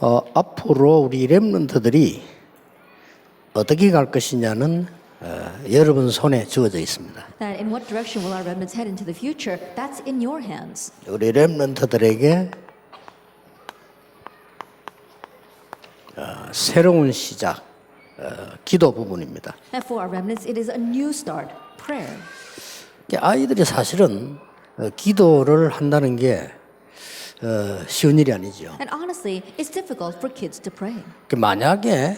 앞으로 우리 렘넌트들이 어떻게 갈 것이냐는 여러분 손에 주어져 있습니다. That in what direction will our remnants head into the future? That's in your hands. 우리 렘넌트들에게 새로운 시작, 기도 부분입니다. And for our remnants, it is a new start, prayer. 아이들이 사실은 기도를 한다는 게 쉬운 일이 아니죠. And honestly, it's difficult for kids to pray. 만약에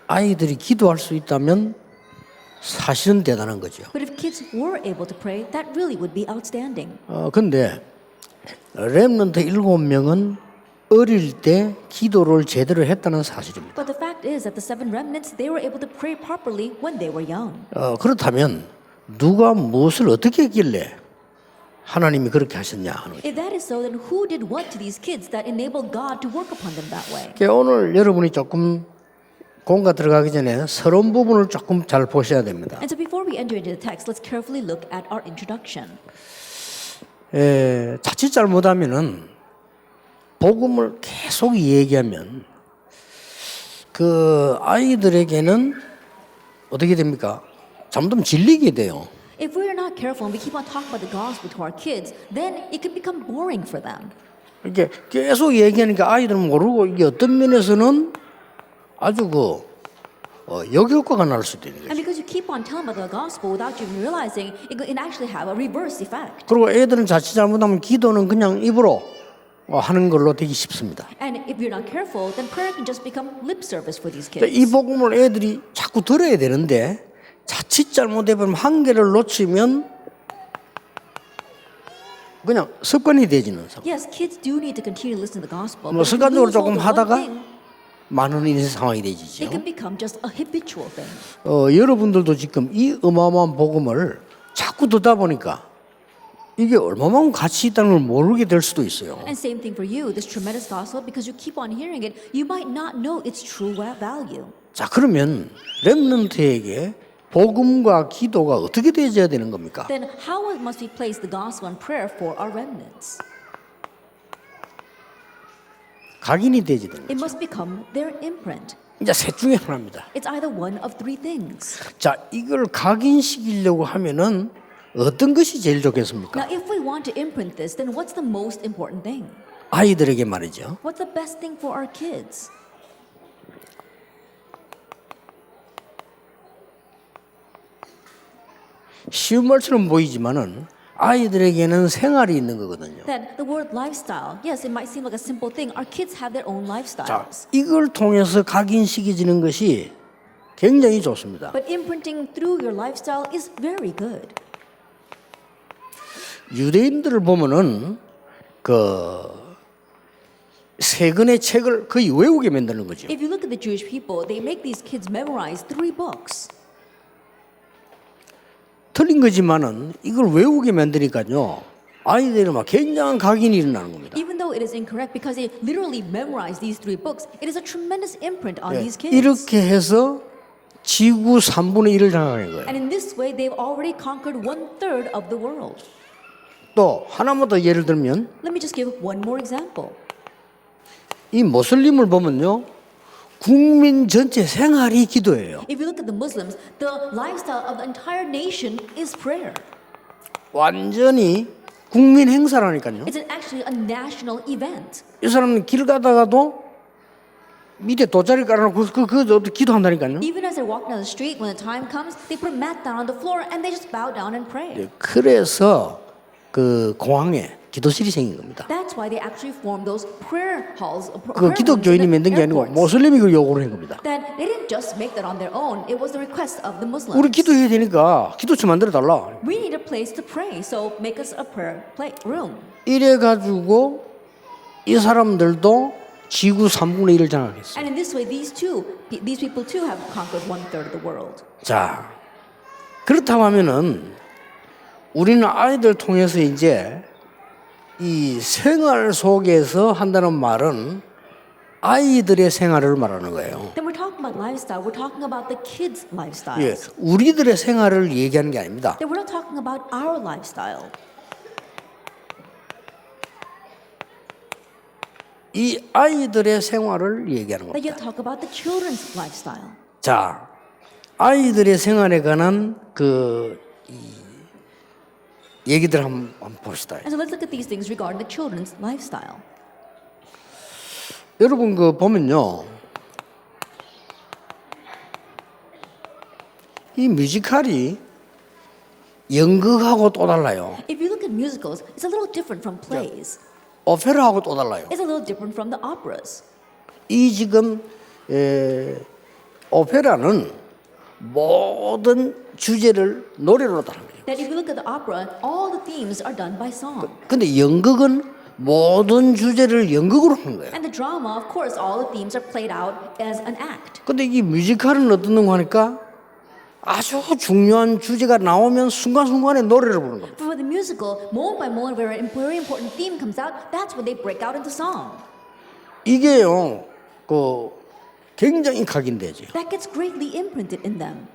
아이들이 기도할 수 있다면 사실은 대단한 거죠. But if kids were able to pray, that really would be outstanding. 근데 렘넌트 7명은 어릴 때 기도를 제대로 했다는 사실입니다. But the fact is that the 7 remnants, they were able to pray properly when they were young. 그렇다면 누가 무엇을 어떻게 했길래 하나님이 그렇게 하셨냐 하는 거죠. If that is so, then who did what to these kids that enabled God to work upon them that way? 오늘 여러분이 조금 공과 들어가기 전에 서론 부분을 조금 잘 보셔야 됩니다. And so before we enter into the text, let's carefully look at our introduction. 자칫 잘못하면은 복음을 계속 얘기하면 그 아이들에게는 어떻게 됩니까? 잘못하면 질리게 돼요. If we're not careful and we keep on talking about the gospel to our kids, then it can become boring for them. 이렇게 계속 얘기하니까 아이들은 모르고 이게 어떤 면에서는 아주 역효과가 날 수도 있는 And 거죠. because you keep on telling about the gospel without you even realizing, it can actually have a reverse effect. 그리고 애들은 자칫 잘못하면 기도는 그냥 입으로 하는 걸로 되기 쉽습니다. And if you're not careful, then prayer can just become lip service for these 이 kids. 복음을 애들이 자꾸 들어야 되는데 자칫 잘못해보면 한계를 놓치면 그냥 습관이 되지는 상. Yes, kids do need to continue to listen to the gospel. 뭐 But if you 습관적으로 lose hold 조금 of one 하다가 thing, 많은 인생 상황이 되지죠. it can become just a habitual thing. 여러분들도 지금 이 어마어마한 복음을 자꾸 듣다 보니까 이게 얼마만큼 가치 있다는 걸 모르게 될 수도 있어요. And same thing for you, this tremendous gospel, because you keep on hearing it, you might not know its true value. 자, 그러면 렘넌트에게 복음과 기도가 어떻게 되어야 되는 겁니까? Then how must we place the gospel and prayer for our remnants? 각인이 되어야 되는 It 거죠. must become their imprint. 이제 셋 중에 하나입니다. It's either one of 3 things. 자, 이걸 각인시키려고 하면은 어떤 것이 제일 좋겠습니까? Now, if we want to imprint this, then what's the most important thing? 아이들에게 말이죠. What's the best thing for our kids? 쉬운 말처럼 보이지만은 아이들에게는 생활이 있는 거거든요. That the word lifestyle, yes, it might seem like a simple thing. Our kids have their own 자, lifestyles. 이걸 통해서 각인시켜지는 것이 굉장히 좋습니다. But imprinting through your lifestyle is very good. 유대인들을 보면은 세 권의 책을 거의 외우게 만드는 거죠. If you look at the Jewish people, they make these kids memorize 3 books. 틀린 거지만은 이걸 외우게 만드니까요. 아이들이 막 굉장한 각인이 일어나는 겁니다. Even though it is incorrect because they literally memorize these 3 books, it is a tremendous imprint on these kids. 이렇게 해서 지구 3분의 1을 장악한 거예요. And in this way, they've already conquered 1/3 of the world. 또 하나만 더 예를 들면 Let me just give one more example. 이 모슬림을 보면요. 국민 전체 생활이 기도예요. If you look at the Muslims, the lifestyle of the entire nation is prayer. 완전히 국민 행사라니까요. It's actually a national event. 이 사람은 길 가다가도 밑에 돗자리 깔아놓고 그 기도한다니까요. Even as they're walking down the street, when the time comes, they put a mat down on the floor and they just bow down and pray. 그래서 그 공항에 기도실이 생긴 겁니다. That's why they actually formed those prayer halls. 그 기독교인이 만든 게 아니고 모슬림이 그 요구를 한 겁니다. That they didn't just make that on their own. It was the request of the Muslims. 우리 기도해야 되니까 기도처 만들어 달라. We need a place to pray, so make us a prayer room. 이래 가지고 이 사람들도 지구 3분의 1을 장악했어요. And in this way, these people too have conquered 1/3 of the world. 자, 그렇다고 하면은 우리는 아이들 통해서 이제 이 생활 속에서 한다는 말은 아이들의 생활을 말하는 거예요. Then we're talking about lifestyle. We're talking about the kids' 예, lifestyles. 우리들의 생활을 얘기하는 게 아닙니다. Then we're not talking about our lifestyle. 이 아이들의 생활을 얘기하는 that you 겁니다. talk about the children's lifestyle. 자, 아이들의 생활에 관한 얘기들 한번 봅시다. And so let's look at these things regarding the children's lifestyle. 여러분 보면요, 이 뮤지컬이 연극하고 또 달라요. If you look at musicals, it's a little different from plays. 오페라하고 또 달라요. It's a little different from the operas. 이 지금 오페라는 모든 주제를 노래로 다루는 거예요. That if you look at the opera, all the themes are done by song. 근데 연극은 모든 주제를 연극으로 하는 거예요. And the drama, of course, all the themes are played out as an act. 근데 이 뮤지컬은 어떤 거 하니까 아주 중요한 주제가 나오면 순간순간에 노래를 부르는 겁니다. For the musical, moment by moment, where a very important theme comes out, that's when they break out into song. 이게요, 굉장히 각인되죠. That gets greatly imprinted in them.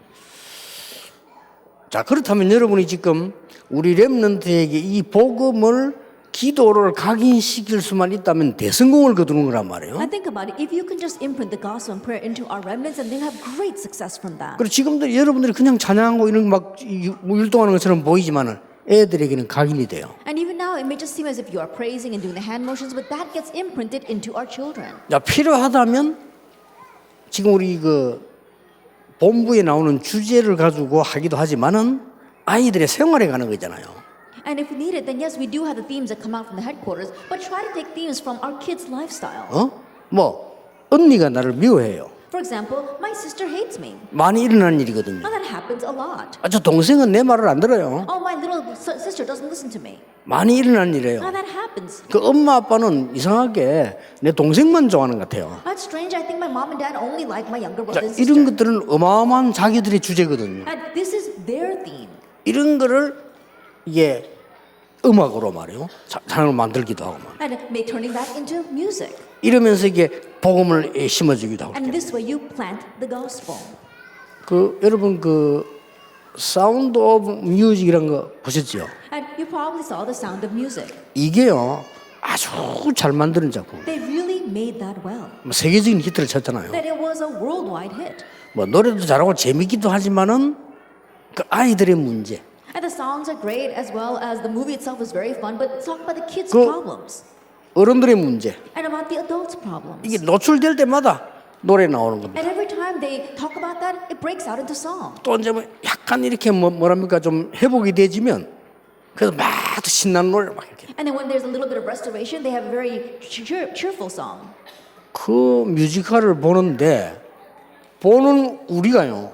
자, 그렇다면 여러분이 지금 우리 렘넌트에게 이 복음을 기도를 각인시킬 수만 있다면 대성공을 거두는 거란 말이에요. And think about it. If you can just imprint the gospel and prayer into our remnants, and they'll have great success from that. 그리고 지금도 여러분들이 그냥 찬양하고 이런 막 율동하는 것처럼 보이지만은 애들에게는 각인이 돼요. And even now, it may just seem as if you are praising and doing the hand motions, but that gets imprinted into our children. 자, 필요하다면 지금 우리 본부에 나오는 주제를 가지고 하기도 하지만은 아이들의 생활에 가는 거잖아요. And if needed, then yes, we do have the themes that come out from the headquarters, but try to take themes from our kids' lifestyle. 언니가 나를 미워해요. For example, my sister hates me. 많이 일어나는 일이거든요. Now that happens a lot. 저 동생은 내 말을 안 들어요. Oh, my little sister doesn't listen to me. 많이 일어나는 일이에요. Now that happens. 엄마 아빠는 이상하게 내 동생만 좋아하는 것 같아요. That's strange. I think my mom and dad only like my younger 자, brother and 이런 sister. 것들은 어마어마한 자기들의 주제거든요. And this is their theme. 이런 거를 이게 음악으로 말이요. 찬양을 만들기도 하고 막. And turning that into music. 이러면서 이게 복음을 심어주기도 하고. And this way you plant the gospel. 여러분 사운드 오브 뮤직이라는 거 보셨죠? And you probably saw The Sound of Music. 이게요 아주 잘 만드는 작품. They really made that well. 세계적인 히트를 쳤잖아요. That it was a worldwide hit. 노래도 잘하고 재밌기도 하지만은 아이들의 문제. And the songs are great as well as the movie itself is very fun, but talk about the kids' problems. 어른들의 문제. And about the adults' problems. 이게 노출될 때마다 노래 나오는 겁니다. And every time they talk about that, it breaks out into song. 또 이제 약간 이렇게 뭐랍니까 좀 회복이 되지면 그래서 막 신나는 노래를 막 이렇게. And then when there's a little bit of restoration, they have a very cheerful song. 그 뮤지컬을 보는데 보는 우리가요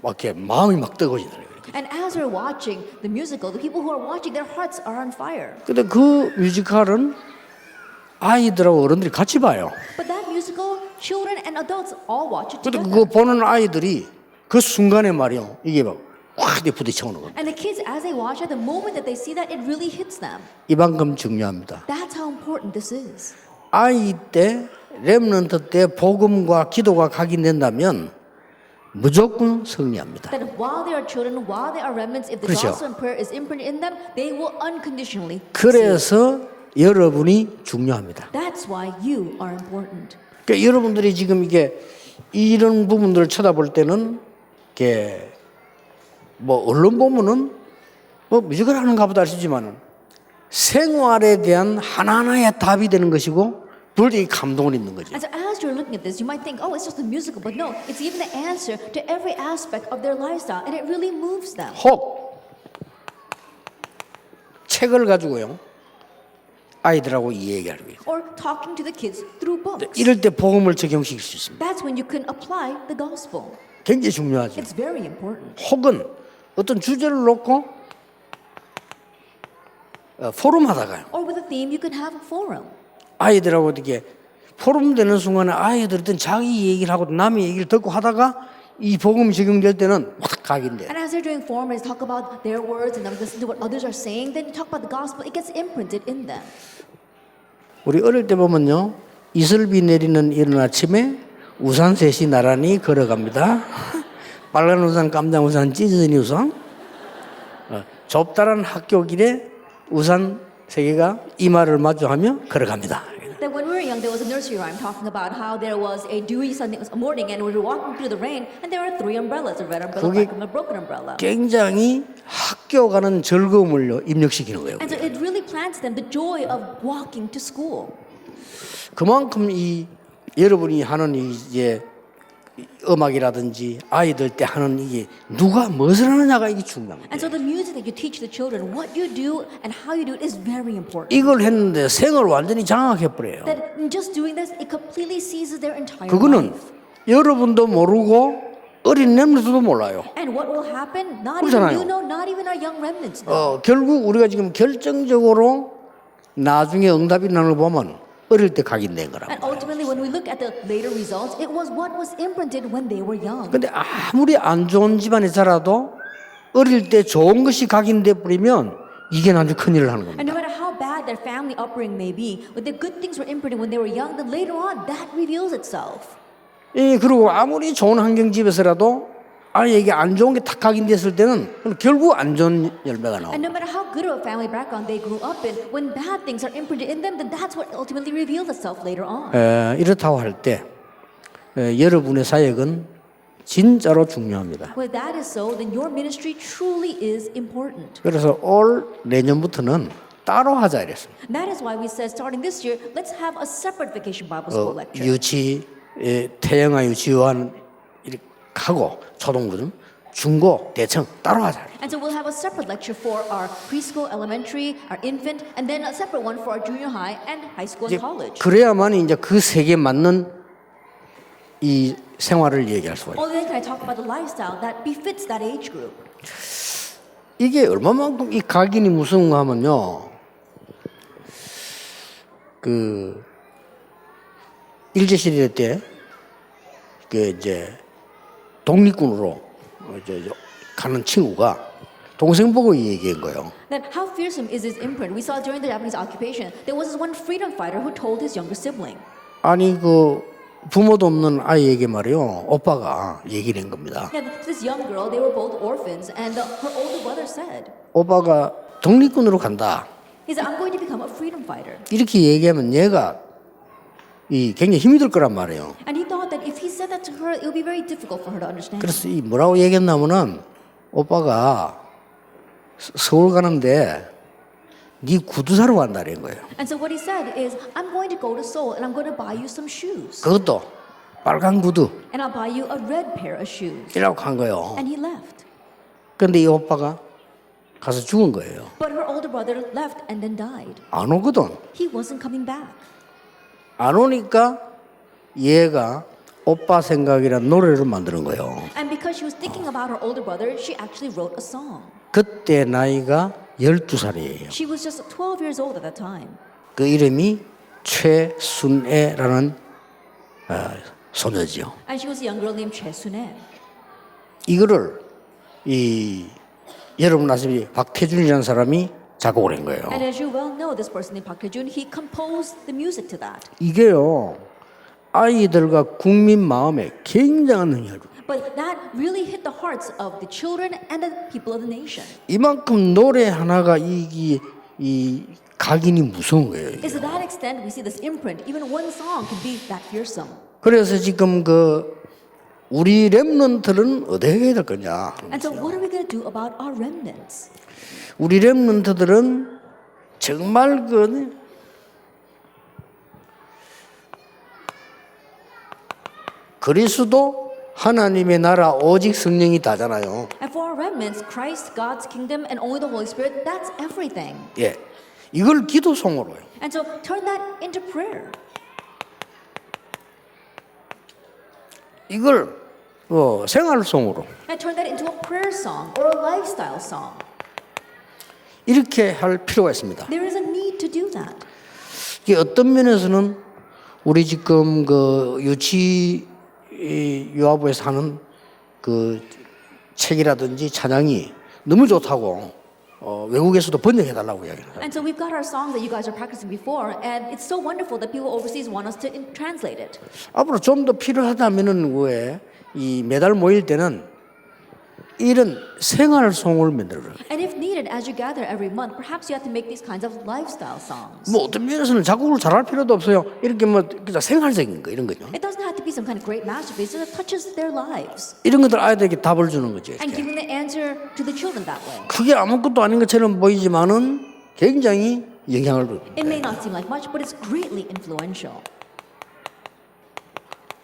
막 이렇게 마음이 막 뜨거워지더라고요. And as we're watching the musical, the people who are watching, their hearts are on fire. 근데 그 뮤지컬은 아이들하고 어른들이 같이 봐요. But that musical, children and adults all watch it 근데 together. 그거 보는 아이들이 그 순간에 말이요 이게 막확 부딪혀오는 겁니다. And the kids, as they watch it, the moment that they see that, it really hits them. 이만큼 중요합니다. That's how important this is. 아이 때 렘넌트 때 복음과 기도가 각인된다면 무조건 승리합니다. That while they are children, while they are remnants, if the 그렇죠. gospel and prayer is imprinted in them, they will unconditionally succeed. 그래서 여러분이 중요합니다. That's why you are important. 그러니까 여러분들이 지금 이게 이런 부분들을 쳐다볼 때는 이게 언론 보면은 뮤지컬 하는가 보다 하시지만은 생활에 대한 하나하나의 답이 되는 것이고 불이 감동을 입는 거죠. And so as you're looking at this, you might think, oh, it's just a musical. But no, it's even the answer to every aspect of their lifestyle. And it really moves them. 혹 책을 가지고요 아이들하고 이 얘기하는 거예요. Or talking to the kids through books. 이럴 때 복음을 적용시킬 수 있습니다. That's when you can apply the gospel. 굉장히 중요하죠. It's very important. 혹은 어떤 주제를 놓고 포럼 하다가요 Or with a theme, you can have a forum. 아이들하고 어떻게 포럼 되는 순간에 아이들이 어떤 자기 얘기를 하고 남의 얘기를 듣고 하다가 이 복음이 적용될 때는 확 각인돼요. And as they're doing forum, they talk about their words and then listen to what others are saying. Then you talk about the gospel, it gets imprinted in them. 우리 어릴 때 보면요 이슬비 내리는 이른 아침에 우산 셋이 나란히 걸어갑니다. 빨간 우산, 깜장 우산, 찢어진 우산. 좁다란 학교 길에 우산 세 개가 이마를 마주하며 걸어갑니다. That when we were nursery rhyme talking about how there was a dewy Sunday morning and we were walking through the rain and there were 3 umbrellas, a red umbrella, 그게 black umbrella, broken umbrella. 굉장히 학교 가는 즐거움을 입력시키는 거예요. And so it really plants them the joy of walking to school. 그만큼 이 여러분이 하는 이제 음악이라든지 아이들 때 하는 이게 누가 무엇을 하느냐가 이게 중요합니다. And so the music that you teach the children, what you do and how you do it is very important. 이걸 했는데 생을 완전히 장악해 버려요. That in just doing this, it completely seizes their entire 그거는 life. 여러분도 모르고 어린 렘넌트도 몰라요. And what will happen? Not 그렇잖아요. even you know, not even our young remnants know. 결국 우리가 지금 결정적으로 나중에 응답이 나는 걸 보면 어릴 때 각인된 거라고. And ultimately, when we look at the later results, it was what was imprinted when they were young. 근데 아무리 안 좋은 집안에 자라도 어릴 때 좋은 것이 각인돼 버리면 이게 나중에 큰일을 하는 겁니다. And no matter how bad their family upbringing may be, when the good things were imprinted when they were young, then later on, that reveals itself. 그리고 아무리 좋은 환경 집에서라도 아이에게 안 좋은 게 탁 각인됐을 때는 결국 안 좋은 열매가 나옵니다. And no matter how good of a family background they grew up in, when bad things are imprinted in them, then that's what ultimately reveals itself later on. 이렇다고 할 때 여러분의 사역은 진짜로 중요합니다. When that is so, then your ministry truly is important. 그래서 올 내년부터는 따로 하자 이랬습니다. That is why we said starting this year, let's have a separate vacation Bible school lecture. 유치, 태영아 유치원 이렇게 하고 초등부든 중고, 대청 따로 하자. And so we'll have a separate lecture for our preschool, elementary, our infant, and then a separate one for our junior high and high school and college. 그래야만 이제 그 세계에 맞는 이 생활을 얘기할 수가 있어요. Only then can I talk about the lifestyle that befits that age group. 이게 얼마만큼 이 각인이 무서운가 하면요. 그 일제시대 때 그 이제 독립군으로 이제 가는 친구가 동생 보고 얘기한 거예요. Then how fearsome is his imprint? We saw during the Japanese occupation, there was this one freedom fighter who told his younger sibling. 아니 그 부모도 없는 아이에게 말이요. 오빠가 얘기를 한 겁니다. Yeah, this young girl, they were both orphans, and her older brother said, 오빠가 독립군으로 간다. he said, I'm going to become a freedom fighter. 이렇게 얘기하면 얘가 이 굉장히 힘이 들 거란 말이에요. And he thought that if he said that to her, it would be very difficult for her to understand. 그래서 이 뭐라고 얘기했냐면은 오빠가 서울 가는데 네 구두 사러 간다는 거예요. And so what he said is, I'm going to go to Seoul and I'm going to buy you some shoes. 그것도 빨간 구두 And I'll buy you a red pair of shoes. 이라고 한 거예요. And he left. 근데 이 오빠가 가서 죽은 거예요. But her older brother left and then died. 안 오거든. He wasn't coming back. 안 오니까 얘가 오빠 생각이란 노래를 만드는 거예요. And because she was thinking about her older brother, she actually wrote a song. 그때 나이가 12살이에요. She was just 12 years old at that time. 그 이름이 최순애라는 소녀지요. And she was a young girl named Choi Sun-e. 이거를 여러분 아시다시피 박태준이라는 사람이 작곡을 한 거예요. And as you well know, this person named Park Tae-jun, he composed the music to that. 이게요 아이들과 국민 마음에 굉장한 영향을 줍니다. But that really hit the hearts of the children and the people of the nation. 이만큼 노래 하나가 이 각인이 무서운 거예요. 이게. It's to that extent we see this imprint. Even one song can be that fearsome. 그래서 지금 우리 렘넌트는 어디에 가야 될 거냐? And so what are we going to do about our remnants? 우리 렘넌트들은 정말 그리스도 하나님의 나라 오직 성령이 다잖아요. And for our remnants, Christ, God's kingdom, and only the Holy Spirit, that's everything. 예, 이걸 기도송으로요. And so turn that into prayer. 이걸 생활송으로 And turn that into a prayer song or a lifestyle song. 이렇게 할 필요가 있습니다. There is a need to do that. 이게 어떤 면에서는 우리 지금 유아부에서 하는 그 책이라든지 찬양이 너무 좋다고 외국에서도 번역해 달라고 이야기해요. And so we've got our songs that you guys are practicing before, and it's so wonderful that people overseas want us to translate it. 앞으로 좀 더 필요하다면은 왜 이 매달 모일 때는 이런 생활송을 만들어요. And if needed, as you gather every month, perhaps you have to make these kinds of lifestyle songs. 뭐 어떤 면에서는 작곡을 잘할 필요도 없어요. 이렇게 뭐 그냥 생활적인 거 이런 거죠. It doesn't have to be some kind of great masterpiece, it touches their lives. 이런 것들 아이들에게 답을 주는 거죠. And 이렇게. giving the answer to the children that way. 그게 아무것도 아닌 것처럼 보이지만은 굉장히 영향을 줍니다. It may not seem like much, but it's greatly influential.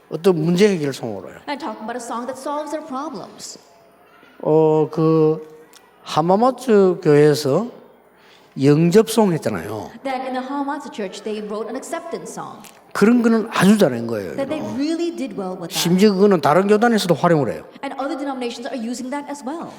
어떤 문제 해결송으로 해요. And talking about a song that solves their problems. 그 하마마츠 교회에서 영접송 했잖아요. That in the Hamamatsu church, they wrote an acceptance song. 그런 거는 아주 잘한 거예요. That they really did well with that. 심지어 그거는 다른 교단에서도 활용을 해요. And other denominations are using that as well.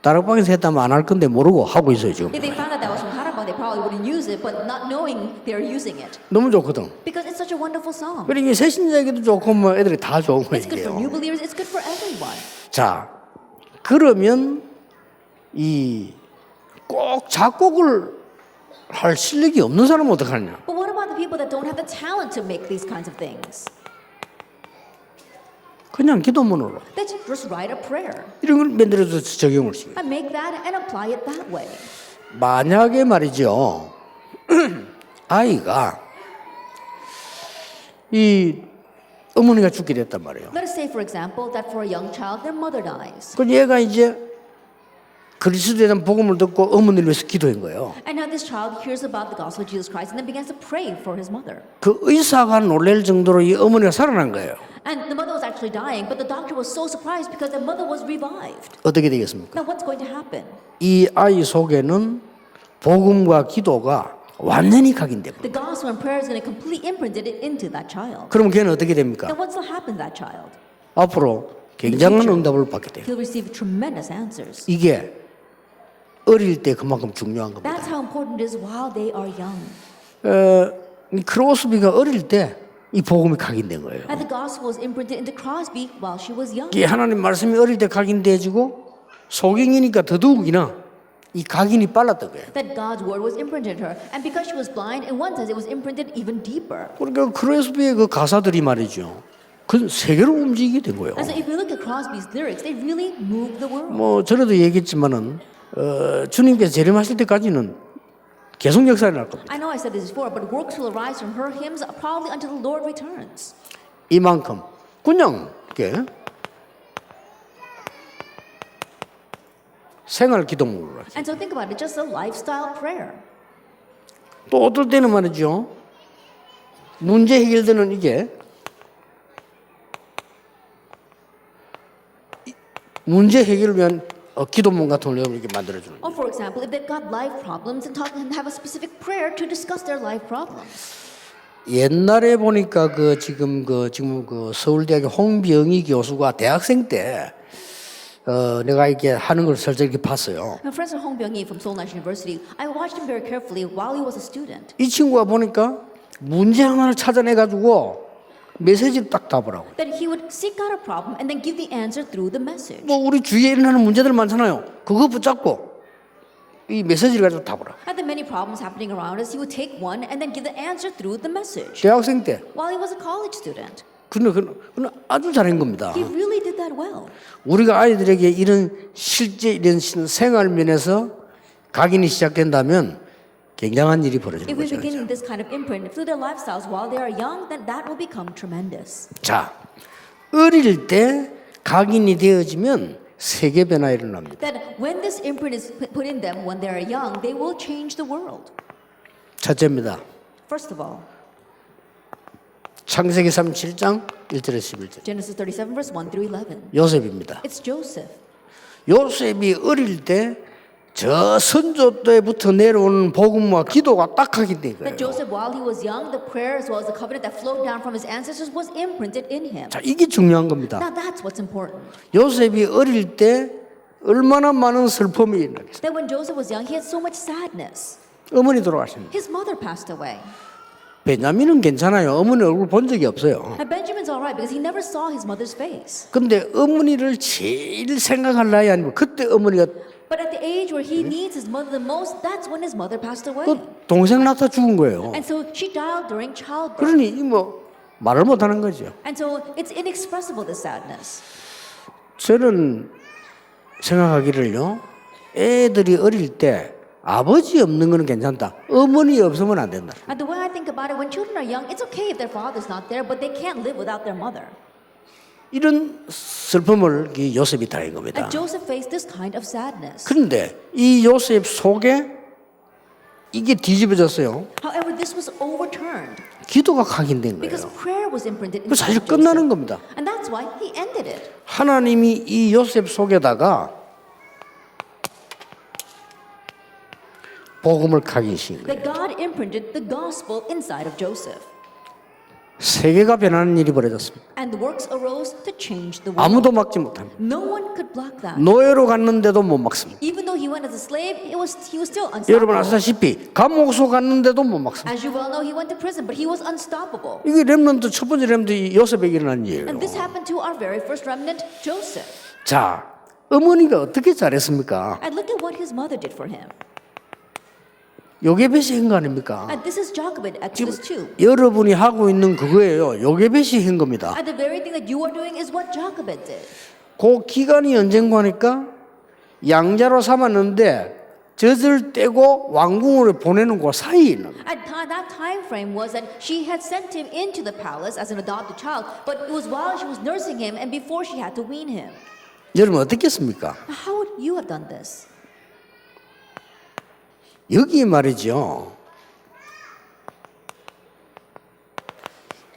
다락방에서 했다면 안 할 건데 모르고 하고 있어요 지금. If they found out that was from Harappa, they probably wouldn't use it, but not knowing they're using it. 너무 좋거든. Because it's such a wonderful song. 그러니까 새신자에게도 좋고 뭐 애들이 다 좋은 It's good for new 거예요. believers, it's good for everyone. 자, 그러면 이 꼭 작곡을 할 실력이 없는 사람은 어떡하냐? But what about the people that don't have the talent to make these kinds of things? 그냥 기도문으로 They just write a prayer 이런 걸 만들어서 적용을 시켜요. and make that and apply it that way. 만약에 말이죠, 아이가 이 어머니가 죽게 됐단 말이에요. Let us say, for example, that for a young child, their mother dies. 그 얘가 이제 그리스도에 대한 복음을 듣고 어머니를 위해서 기도한 거예요. And now this child hears about the gospel of Jesus Christ and then begins to pray for his mother. 그 의사가 놀랄 정도로 이 어머니가 살아난 거예요. And the mother was actually dying, but the doctor was so surprised because the mother was revived. 어떻게 되겠습니까? Now what's going to happen? 이 아이 속에는 복음과 기도가 완전히 각인됩니다. The gospel and prayer is going to completely imprint it into that child. 그럼 걔는 어떻게 됩니까? Now what's going to happen to that child? 앞으로 굉장한 응답을 받게 돼요. He'll receive tremendous answers. 이게 어릴 때 그만큼 중요한 겁니다. That's how important it is while they are young. 이 크로스비가 어릴 때 이 복음이 각인된 거예요. And the gospel was imprinted into Crosby while she was young. 이게 하나님 말씀이 어릴 때 각인돼지고 소경이니까 더더욱이나 이 각인이 빨랐던 거예요. That God's word was imprinted in her. And because she was blind, in one sense it was imprinted even deeper. 그러니까 크로스비의 그 가사들이 말이죠. 그 세계로 움직이게 된 거예요. And so if you look at Crosby's lyrics, they really move the world. 뭐 전에도 얘기했지만은 주님께서 재림하실 때까지는 계속 역사에 날 겁니다. I know I said this before, but works will arise from her hymns probably until the Lord returns. 이만큼 그냥 이렇게 생활 기도문으로. And so think about it, just a lifestyle prayer. 또 어떨 때는 말이죠. 문제 해결되는 이게 문제 해결을 위한 기도문 같은 걸 이렇게 만들어주는. Or for example, if they've got life problems and have a specific prayer to discuss their life problems. 옛날에 보니까 지금 서울대학의 홍병희 교수가 대학생 때 내가 이렇게 하는 걸 살짝 이렇게 봤어요. My friend Hong Byung-hee from Seoul National University, I watched him very carefully while he was a student. 이 친구가 보니까 문제 하나를 찾아내 가지고 메시지를 딱 답을 하고. That he would seek out a problem and then give the answer through the message. 뭐 우리 주위에 일어나는 문제들 많잖아요. 그거 붙잡고 이 메시지를 가지고 답을 하고. At the many problems happening around us, he would take one and then give the answer through the message. 대학생 때. While he was a college student, 그는 아주 잘한 겁니다. he really did that well. 우리가 아이들에게 이런 실제 이런 생활 면에서 각인이 시작된다면 굉장한 일이 벌어지는 If we 거죠. begin this kind of imprint through their lifestyles while they are young, then that will become tremendous. 자, 어릴 때 각인이 되어지면 세계 변화 일어납니다. That when this imprint is put in them when they are young, they will change the world. 첫째입니다. First of all, 창세기 37장 1절에서 11절. Genesis 37 verse 1 through 11. 요셉입니다. It's Joseph. 요셉이 어릴 때 저 선조 때부터 내려오는 복음과 기도가 딱 각인된 거예요. That Joseph, while he was young, the prayer as well as the covenant that flowed down from his ancestors was imprinted in him. 자, 이게 중요한 겁니다. Now that's what's important. 요셉이 어릴 때 얼마나 많은 슬픔이 일어나겠어요. That when Joseph was young, he had so much sadness. 어머니 돌아가십니다. His mother passed away. 베냐민은 괜찮아요. 어머니 얼굴 본 적이 없어요. And Benjamin's all right because he never saw his mother's face. 근데 어머니를 제일 생각할 나이 아니고 그때 어머니가 But at the age where he needs his mother the most, that's when his mother passed away. 그 동생 낳다 죽은 거예요. And so she died during childbirth. 그러니 이 뭐 말을 못 하는 거죠. And so it's inexpressible, the sadness. 저는 생각하기를요. 애들이 어릴 때 아버지 없는 거는 괜찮다. 어머니 없으면 안 된다. And the way I think about it, when children are young, it's okay if their father's not there, but they can't live without their mother. 이런 슬픔을 이 요셉이 당한 겁니다. And Joseph faced this kind of sadness. 그런데 이 요셉 속에 이게 뒤집어졌어요. However, this was overturned 기도가 각인된 because 거예요. prayer was imprinted 그 사실 inside 끝나는 Joseph. 겁니다. And that's why he ended it. 하나님이 이 요셉 속에다가 복음을 각인신 거예요. That God imprinted the gospel inside of Joseph. 세계가 변하는 일이 벌어졌습니다. And the works arose to change the world. 아무도 막지 못합니다. No one could block that. 노예로 갔는데도 못 막습니다. Even though he went as a slave, he was still 여러분 unstoppable. 아시다시피 감옥소 갔는데도 못 막습니다. As you well know, he went to prison, but he was unstoppable. 이게 렘넌트 첫 번째 렘넌트 요셉에게 일어난 일이에요. And this happened to our very first remnant, Joseph. 자, 어머니가 어떻게 잘했습니까? And look at what his mother did for him. 요게벳이 한 거 아닙니까? And this is Jochebed, Exodus 2. 여러분이 하고 있는 그거예요. 요게벳이 한 겁니다. And the very thing that you are doing is what Jochebed did. 그 기간이 언젠가 하니까 양자로 삼았는데 젖을 떼고 왕궁으로 보내는 그 사이에 있는 거예요. At that time frame was that she had sent him into the palace as an adopted child, but it was while she was nursing him and before she had to wean him. 여러분 어떻겠습니까? How would you have done this? 여기 말이죠.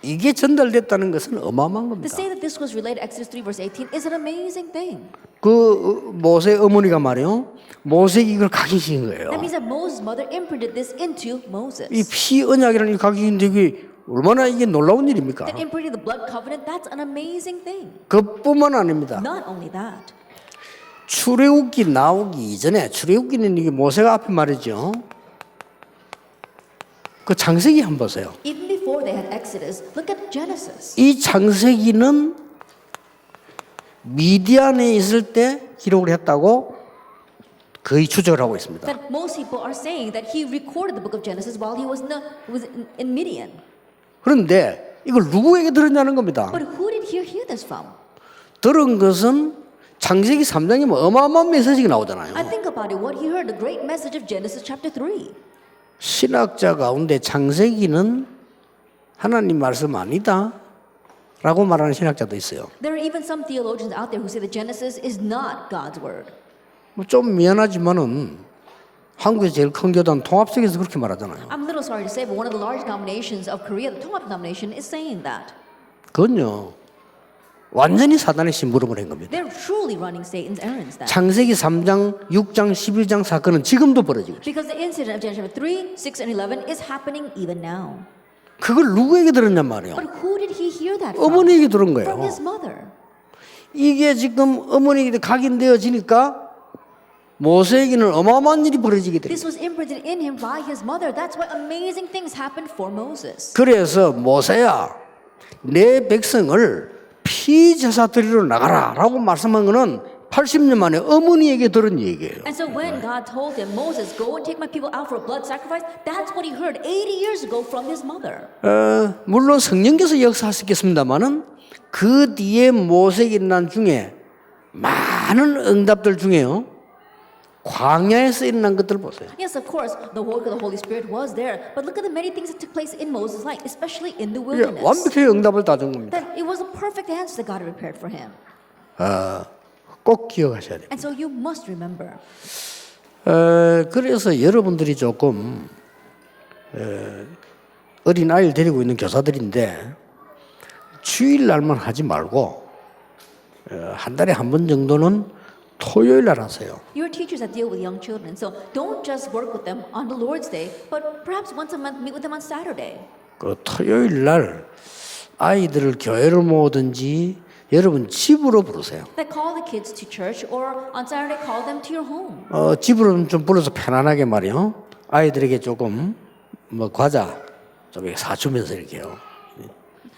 이게 전달됐다는 것은 어마어마한 To 겁니다. say that this was relayed to Exodus 3 verse 18 is an amazing thing. 그 모세 어머니가 말이요. 모세가 이걸 각인신 거예요. That means that Moses' mother imprinted this into Moses. 이 피 언약이라는 이 각인인데 이게 얼마나 이게 놀라운 일입니까? That imprinting the blood covenant, that's an amazing thing. 그뿐만 아닙니다. Not only that, 출애굽기 나오기 이전에 출애굽기는 이게 모세가 앞에 말이죠. 그 창세기 한번 보세요. even before they had Exodus, look at Genesis. 이 창세기는 미디안에 있을 때 기록을 했다고 거의 추적을 하고 있습니다. That most people are saying that he recorded the book of Genesis while he was in Midian. 그런데 이걸 누구에게 들었냐는 겁니다. But who did he hear this from? 들은 것은 창세기 3장이면 어마어마한 메시지가 나오잖아요. I think about it. What he heard, the great message of Genesis chapter 3. 신학자 가운데 창세기는 하나님 말씀 아니다 라고 말하는 신학자도 있어요. There are even some theologians out there who say that Genesis is not God's word. 좀 미안하지만은 한국에서 제일 큰 교단 통합석에서 그렇게 말하잖아요. I'm a little sorry to say, but one of the large denominations of Korea, the 통합 denomination, is saying that. 그건요 완전히 사단의 심부름을 한 겁니다. They're truly running Satan's errands then. 창세기 3장, 6장, 11장 사건은 지금도 벌어지고 있어요. Because the incident of Genesis 3, 6, and 11 is happening even now. 그걸 누구에게 들었냔 말이에요. But who did he hear that from? 어머니에게 들은 From 거예요. his mother. 이게 지금 어머니에게 각인되어지니까 모세에게는 어마어마한 일이 벌어지게 돼요. This was imprinted in him by his mother. That's why amazing things happened for Moses. 그래서 모세야 내 백성을 피제사 드리러 나가라 라고 말씀한 거는 80년 만에 어머니에게 들은 얘기예요. And so when God told him, Moses, go and take my people out for a blood sacrifice, that's what he heard 80 years ago from his mother. 물론 성령께서 역사하셨겠습니다만은 그 뒤에 모세에게 일어난 중에 많은 응답들 중에요. 광야에서 일어난 것들 보세요. Yes, of course, the work of the Holy Spirit was there. But look at the many things that took place in Moses' life, especially in the 이게 wilderness. 완벽하게 응답을 다 준 겁니다. That it was a perfect answer that God had prepared for him. 꼭 기억하셔야 돼요. And so you must remember. 그래서 여러분들이 조금 어린 아이를 데리고 있는 교사들인데 주일날만 하지 말고 한 달에 한 번 정도는 토요일 날 하세요. You're teachers that deal with young children, so don't just work with them on the Lord's Day, but perhaps once a month meet with them on Saturday. 그 토요일 날 아이들을 교회로 모으든지 여러분 집으로 부르세요. That call the kids to church, or on Saturday call them to your home. 집으로 좀 불러서 편안하게 말이요. 아이들에게 조금 뭐 과자 좀 이렇게 사주면서 이렇게요.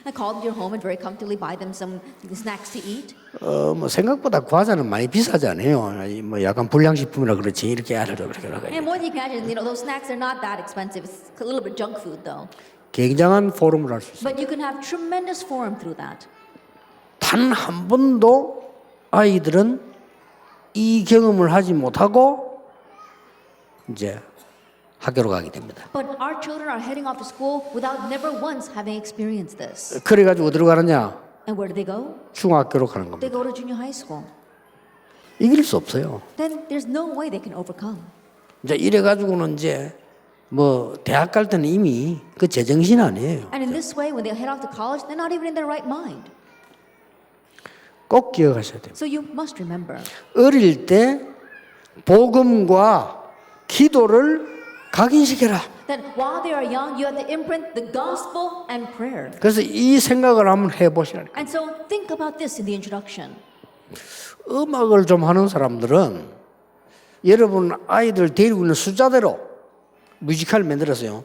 I call them to your home and very comfortably buy them some snacks to eat. 뭐 생각보다 과자는 많이 비싸지 않아요. 뭐 약간 불량식품이라 그렇지 이렇게 알을 좀 이렇게 나가요. And more than you can imagine, those snacks are not that expensive. It's a little bit junk food though. 굉장한 포럼을 할 수 있어요. But you can have tremendous forum through that. 단 한 번도 아이들은 이 경험을 하지 못하고 이제 학교로 가게 됩니다. But our children are heading off to school without never once having experienced this. 그래가지고 어디로 가느냐? And where do they go? 중학교로 가는 They 겁니다. go to junior high school. 이길 수 없어요. Then there's no way they can overcome. 이제 이래가지고는 이제 뭐 대학 갈 때는 이미 그 제정신 아니에요. And in this way, when they head off to college, they're not even in their right mind. 꼭 기억하셔야 돼요. So you must remember 어릴 때 복음과 기도를 각인시켜라. that while they are young, you have to imprint the gospel and prayer. 그래서 이 생각을 한번 해보시라니까. And so think about this in the introduction. 음악을 좀 하는 사람들은 여러분 아이들 데리고 있는 숫자대로 뮤지컬 만들었어요.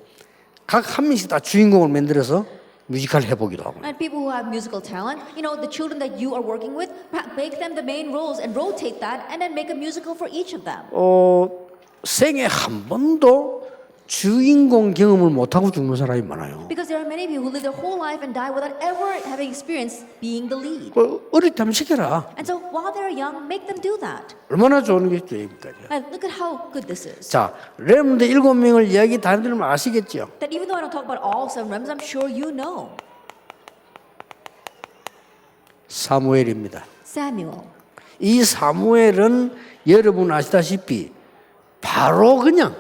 각 한 명씩 다 주인공을 만들어서 뮤지컬 해보기도 하고. And people who have musical talent, you know, the children that you are working with, make them the main roles and rotate that and then make a musical for each of them. 생애 한 번도 주인공 경험을 못하고 죽는 사람이 많아요. Because there are many people who live their whole life and die without ever having experienced being the lead. 어릴 때 한번 시켜라. And so while they're young, make them do that. 얼마나 좋은 게 게임입니까? And look at how good this is. 자, 렘드 7명을 이야기 다 들으면 아시겠죠? That even though I don't talk about all 7 realms, I'm sure you know. 사무엘입니다. Samuel. 이 사무엘은 여러분 아시다시피 바로 그냥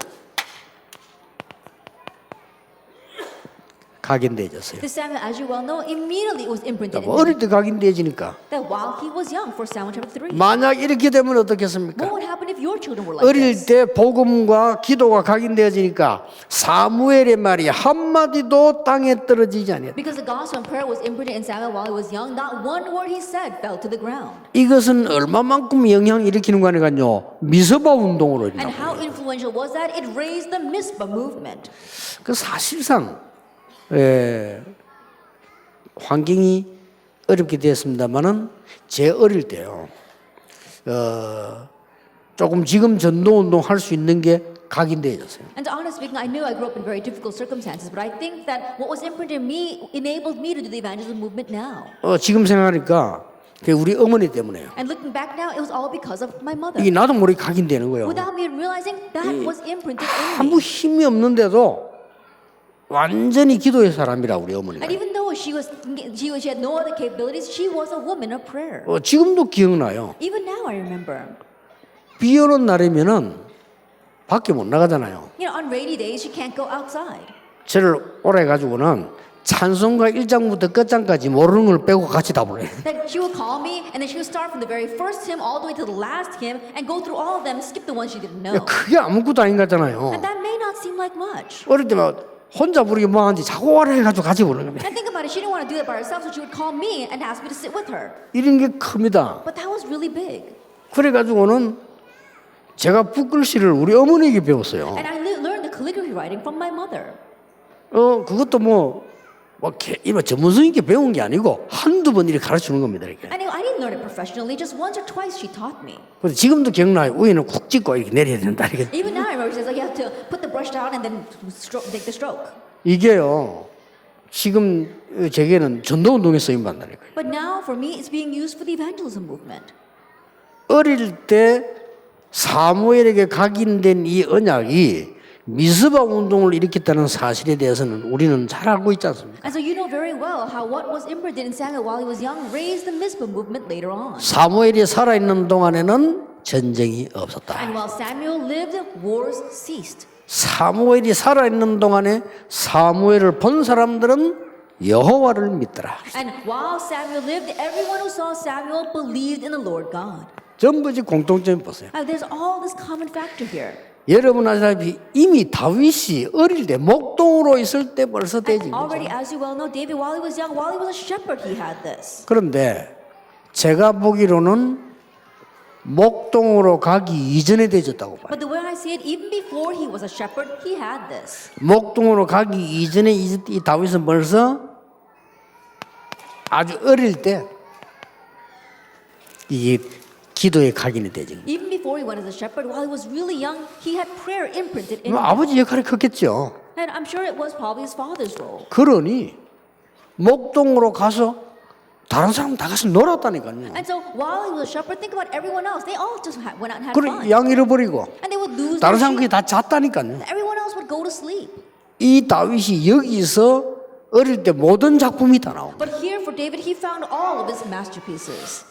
각인되어졌어요. This Samuel, as you well know, immediately was imprinted in 어릴 him. 때 각인되어지니까 That while he was young, for Samuel chapter 3, 만약 이렇게 되면 어떻겠습니까? what would happen if your children were like 어릴 this? 때 복음과 기도가 각인되어지니까 사무엘의 말이 한마디도 땅에 떨어지지 않았다. Because the gospel and prayer was imprinted in Samuel while he was young, not one word he said fell to the ground. 이것은 얼마만큼 영향을 일으키는 거 아니까요? 미스바 운동으로 And how 일어나고. influential was that? It raised the Mizpah movement. 그 사실상 환경이 어렵게 되었습니다만은 제 어릴 때요. 조금 지금 전도운동 할 수 있는 게 각인되어졌어요. And honestly speaking, I knew I grew up in very difficult circumstances, but I think that what was imprinted in me enabled me to do the evangelism movement now. 지금 생각하니까 그게 우리 어머니 때문에요. And looking back now, it was all because of my mother. 이게 나도 모르게 각인되는 거예요. Without me realizing that was imprinted in 아무 me. 힘이 없는데도 완전히 기도의 사람이라 우리 어머니가. And even though she had no other capabilities, she was a woman of prayer. 지금도 기억나요. Even now I remember. 비 오는 날이면은 밖에 못 나가잖아요. You know, on rainy days, she can't go outside. 저를 오래 가지고는 찬송가 1장부터 끝장까지 모르는 걸 빼고 같이 다 불러요. That she would call me, and then she would start from the very first hymn all the way to the last hymn, and go through all of them, skip the ones she didn't know. 그게 아무것도 아닌 거잖아요. And that may not seem like much. 어릴 때 막 혼자 부르기 뭐하는지 자꾸 오래 해가지고 같이 부르는 겁니다. And think about it, she didn't want to do that by herself, so she would call me and ask me to sit with her. 이런 게 큽니다. But that was really big. 그래가지고는 제가 붓글씨를 우리 어머니에게 배웠어요. And I learned the calligraphy writing from my mother. 그것도 이거 전문성 있게 배운 게 아니고 한두 번 이렇게 가르치는 겁니다. 이렇게. And I didn't learn it professionally, just once or twice she taught me. 근데 지금도 기억나요. 위에는 쿡 찍고 이렇게 내려야 된다. 이렇게. Even now I remember she says, like, you have to put the brush down and then take the stroke. 이게요. 지금 제게는 전도운동에 쓰임 받는다니까요. But now for me, it's being used for the evangelism movement. 어릴 때 사무엘에게 각인된 이 언약이 미스바 운동을 일으켰다는 사실에 대해서는 우리는 잘 알고 있지 않습니까? And so you know very well how what was imprinted in Samuel while he was young raised the Mizpah movement later on. 사무엘이 살아있는 동안에는 전쟁이 없었다. And while Samuel lived, wars ceased. 사무엘이 살아있는 동안에 사무엘을 본 사람들은 여호와를 믿더라. And while Samuel lived, everyone who saw Samuel believed in the Lord God. 전부 공통점이 보세요. Now, there's all this common factor here. 여러분 아시다시피 이미 다윗이 어릴 때 목동으로 있을 때 벌써 되진 And already, 거죠. as you well know, David, while he was young, while he was a shepherd, he had this. 그런데 제가 보기로는 목동으로 가기 이전에 되졌다고 봐요. But the way I see it, even before he was a shepherd, he had this. 목동으로 가기 이전에 이 다윗은 벌써 아주 어릴 때 이게 기도의 각인이 되죠. Even before he went as a shepherd, while he was really young, he had prayer imprinted in him. 아버지 역할이 컸겠죠. And I'm sure it was probably his father's role. 그러니 목동으로 가서 다른 사람 다 가서 놀았다니까요. And so while he was a shepherd, think about everyone else. They all just went out and had 그래 fun. 양 잃어버리고 And they would lose 다른 their 사람 그게 sheep. 다 잤다니까요. Everyone else would go to sleep. 이 다윗이 여기서 어릴 때 모든 작품이 다 나옵니다. But here for David, he found all of his masterpieces.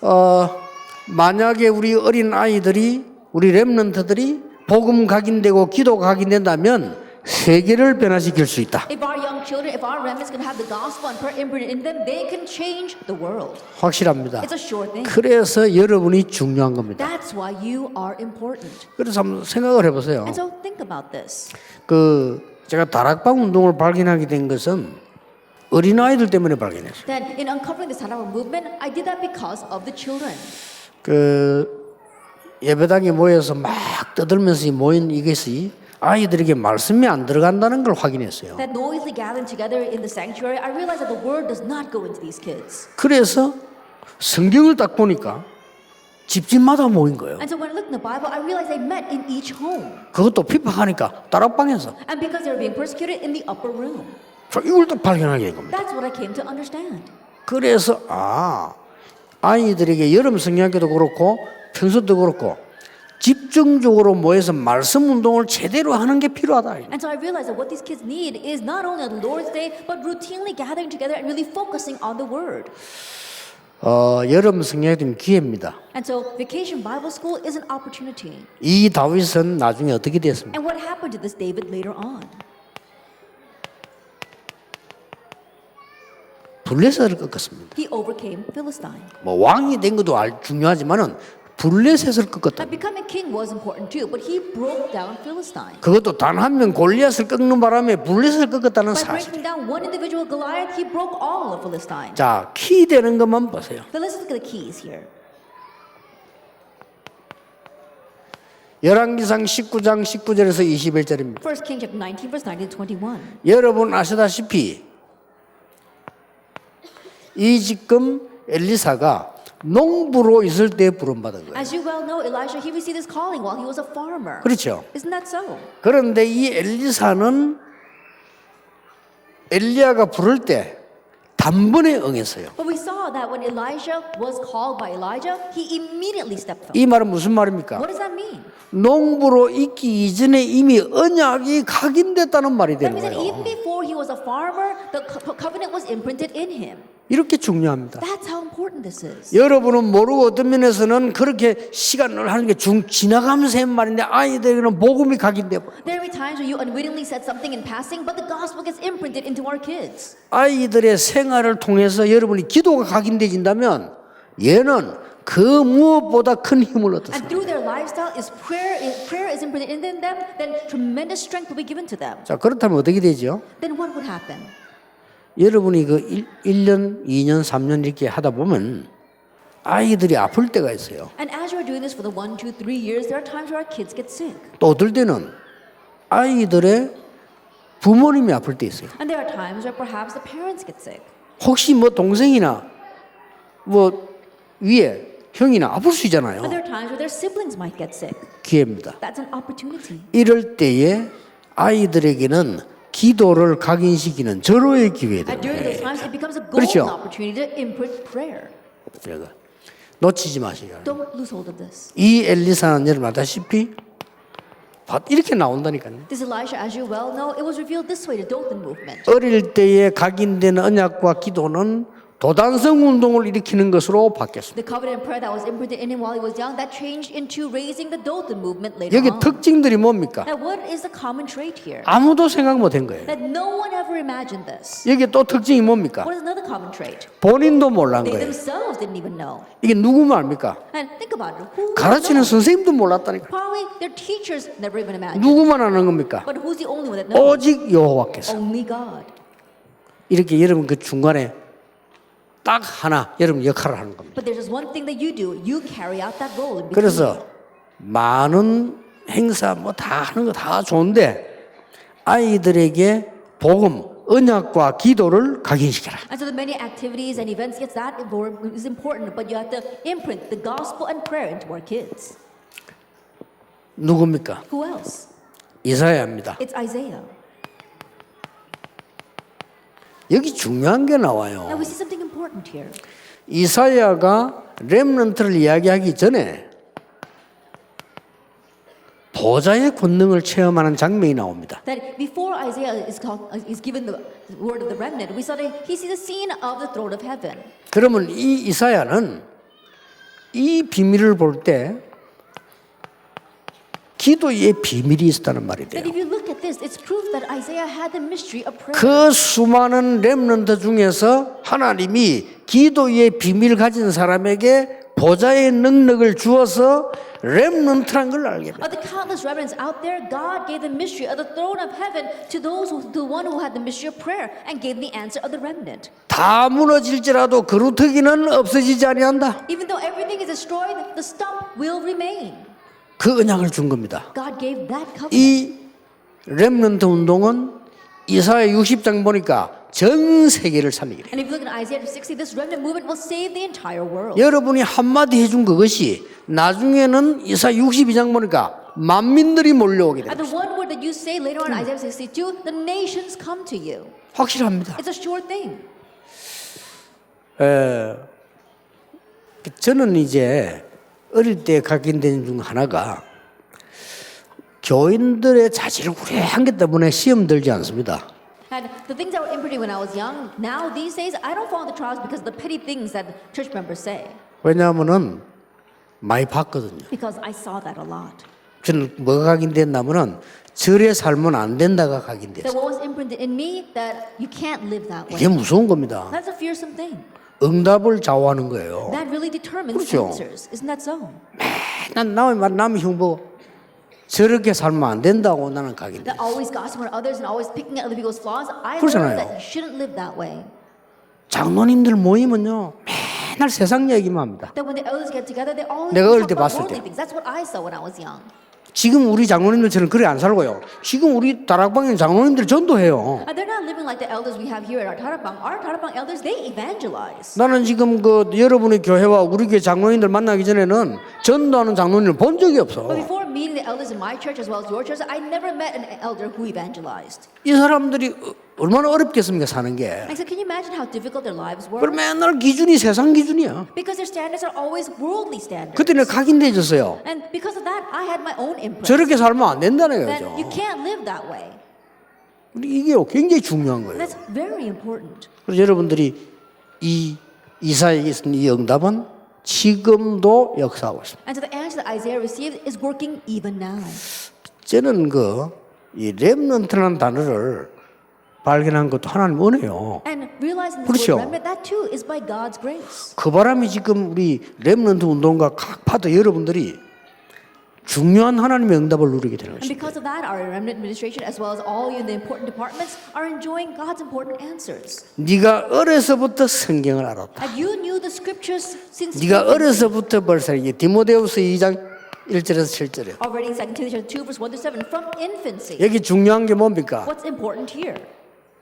만약에 우리 어린 아이들이 우리 렘넌트들이 복음 각인되고 기도 각인된다면 세계를 변화시킬 수 있다. If our young children, if our remnants can have the gospel and prayer imprinted in them, they can change the world. 확실합니다. It's a sure thing. 그래서 여러분이 중요한 겁니다. That's why you are important. 그래서 한번 생각을 해보세요. And so think about this. 제가 다락방 운동을 발견하게 된 것은 어린 아이들 때문에 발견했어요. Then in uncovering this Tadawa movement, I did that because of the children. 예배당에 모여서 막 떠들면서 모인 이것이 아이들에게 말씀이 안 들어간다는 걸 확인했어요. That noisily gathering together in the sanctuary, I realized that the word does not go into these kids. 그래서 성경을 딱 보니까 집집마다 모인 거예요. And so when I looked in the Bible, I realized they met in each home. 그것도 핍박하니까 다락방에서. And because they were being persecuted in the upper room. 저 이걸 또 발견하게 된 겁니다. That's what I came to understand. 그래서 아이들에게 여름 성경학교도 그렇고 평소도 그렇고 집중적으로 모여서 말씀 운동을 제대로 하는 게 필요하다. And so I realized that what these kids need is not only on the Lord's Day, but routinely gathering together and really focusing on the Word. 여름 성경학교는 기회입니다. And so Vacation Bible School is an opportunity. 이 다윗은 나중에 어떻게 됐습니까? And what happened to this David later on? 블레셋을 꺾었습니다. He overcame Philistine. 뭐 왕이 된 것도 중요하지만은 블레셋을 꺾었다. And becoming king was important too, but he broke down Philistine. 그것도 단 한 명 골리앗을 꺾는 바람에 블레셋을 꺾었다는 By 사실. breaking down one individual Goliath, he broke all of Philistine. 자, 키 되는 것만 보세요. Then let's look at the keys here. 열왕기상 19장 19절에서 21절입니다. 1 King chapter 19, verse 19 to 21. 여러분 아시다시피 이 지금 엘리사가 농부로 있을 때 부름받은 거예요. As you well know, Elijah, he received his calling while he was a farmer. 그렇죠. Isn't that so? 그런데 이 엘리사는 엘리야가 부를 때 단번에 응했어요. But we saw that when Elijah was called by Elijah, he immediately stepped up. 이 말은 무슨 말입니까? What does that mean? 농부로 있기 이전에 이미 언약이 각인됐다는 말이 That 되는 means that 거예요. even before he was a farmer, the covenant was imprinted in him. 이렇게 중요합니다. That's how important this is. 여러분은 모르고 어떤 면에서는 그렇게 시간을 하는 게 지나가면서 한 말인데 아이들에게는 복음이 각인돼 버려요. There will be times where you unwittingly said something in passing, but the gospel gets imprinted into our kids. 아이들의 생활을 통해서 여러분이 기도가 각인되진다면 얘는 그 무엇보다 큰 힘을 And 얻었습니다. through their lifestyle, prayer is imprinted in them, then tremendous strength will be given to them. 자, 그렇다면 어떻게 되죠? Then what would happen? 여러분이 그 1년, 2년, 3년 이렇게 하다 보면 아이들이 아플 때가 있어요. And as you're doing this for the 1, 2, 3 years, there are times where our kids get sick. 또 어떨 때는 아이들의 부모님이 아플 때 있어요. And there are times where perhaps the parents get sick. 혹시 뭐 동생이나 뭐 위에 형이나 아플 수 있잖아요. And there are times where their siblings might get sick. 기회입니다. That's an opportunity. 이럴 때에 아이들에게는 기도를 각인시키는 절호의 기회다. And during those times, it becomes a 그렇죠. golden opportunity to imprint prayer. 놓치지 마시고. Don't lose hold of this. 이 엘리사는 여러분 아다시피 이렇게 나온다니까요. This Elisha, as you well know, it was revealed this way to Dothan movement. 어릴 때에 각인된 언약과 기도는 도단성 운동을 일으키는 것으로 바뀌었습니다. The covenant prayer that was imprinted in him while he was young, that changed into raising the Dothan movement later 여기 on. 특징들이 뭡니까? Now, what is the common trait here? 아무도 생각 못한 거예요. That no one ever imagined this. 여기 또 특징이 뭡니까? What is another common trait? 본인도 몰란 They 거예요. themselves didn't even know. 이게 누구만 압니까? And think about it. Who would 가르치는 know? 선생님도 몰랐다니까. Probably their teachers never even imagined. 누구만 아는 겁니까? But who's the only one that knows? 오직 여호와께서. Only God. 이렇게 여러분 그 중간에 딱 하나 여러분 역할을 하는 겁니다. But there's just one thing that you do. You carry out that role in between. 그래서 많은 행사 뭐 다 하는 거 다 좋은데 아이들에게 복음, 언약과 기도를 각인시켜라. And so the many activities and events, yes, that is important, but you have to imprint the gospel and prayer into our kids. 누굽니까? Who else? 이사야입니다. It's Isaiah. 여기 중요한 게 나와요. Now we see something important here. 이사야가 렘넌트를 이야기하기 전에 보좌의 권능을 체험하는 장면이 나옵니다. That before Isaiah is given the word of the remnant, we saw that he sees a scene of the throne of heaven. 그러면 이 이사야는 이 비밀을 볼 때 기도의 비밀이 있었다는 말이 돼요. That if you look at this, it's proof that Isaiah had the mystery of prayer. 그 수많은 렘넌트 중에서 하나님이 기도의 비밀을 가진 사람에게 보좌의 능력을 주어서 렘넌트란 걸 알게 돼요. Of the countless remnants out there, God gave the mystery of the throne of heaven to the one who had the mystery of prayer and gave the answer of the remnant. 다 무너질지라도 그루터기는 없어지지 아니한다. Even though everything is destroyed, the stump will remain. 그 언약을 준 겁니다. God gave that covenant. 이 렘넌트 운동은 이사야 60장 보니까 전 세계를 살리게 돼요. And if you look at Isaiah 60, this remnant movement will save the entire world. 여러분이 한마디 해준 그것이 나중에는 이사야 62장 보니까 만민들이 몰려오게 돼요. And the one word that you say later on in Isaiah 62, the nations come to you. 확실합니다. It's a sure thing. 저는 이제 어릴 때 각인된 중 하나가 교인들의 자질을 구려한 게 때문에 시험 들지 않습니다. And the things that were imprinted when I was young, now these days, I don't fall into trials because of the petty things that church members say. 왜냐하면은 많이 봤거든요. Because I saw that a lot. 저는 뭐가 각인됐냐면은 절에 살면 안 된다가 각인됐어요. That what was imprinted in me, that you can't live that way. 이게 무서운 겁니다. That's a fearsome thing. 응답을 좌우하는 거예요. That really determines 그렇죠. answers. Isn't that so? 난 남의 형 보고 저렇게 살면 안 된다고 나는 각인돼. That always gossiping on others and always picking at other people's flaws. I 그렇잖아요. learned that you shouldn't live that way. 장로님들 모이면요 맨날 세상 얘기만 합니다. That when the elders get together, they always 내가 어릴 talk 때 about 봤을 worldly 때. things. That's what I saw when I was young. 지금 우리 장로님들처럼 그래 안 살고요. 지금 우리 다락방에 장로님들 전도해요. And they're not living like the elders we have here at our Tarapang. Our Tarapang elders, they evangelize. 나는 지금 그 여러분의 교회와 우리 교회 장로님들 만나기 전에는 전도하는 장로님을 본 적이 없어. But before meeting the elders in my church as well as your church, I never met an elder who evangelized. 이 사람들이 얼마나 어렵겠습니까 사는 게. I said, can you imagine how difficult their lives were? 그럼 맨날 기준이 세상 기준이야. Because their standards are always worldly standards. 그때 내가 각인돼졌어요. And because of that, I had my own imprint. 저렇게 살면 안 된다는 That 거죠. you can't live that way. 이게 굉장히 중요한 거예요. That's very important. 그래서 여러분들이 이 이사야에게 쓴 이 응답은 지금도 역사하고 있습니다. And so the answer that Isaiah received is working even now. 저는 이 렘넌트라는 단어를 발견한 것도 하나님 은혜요. And realizing this 그렇죠. word remnant, that too is by God's grace. 그 바람이 지금 우리 렘넌트 운동가 각 파트 여러분들이 중요한 하나님의 응답을 누리게 되는 And 것입니다. because of that, our remnant administration, as well as all you in the important departments, are enjoying God's important answers. 네가 어려서부터 성경을 알았다. And you knew the scriptures since 네가 infancy. 어려서부터 벌써 이게 디모데후서 2장 1절에서 7절이에요. Already in 2 Timothy 2, verse 1 to 7, from infancy. 여기 중요한 게 뭡니까? What's important here?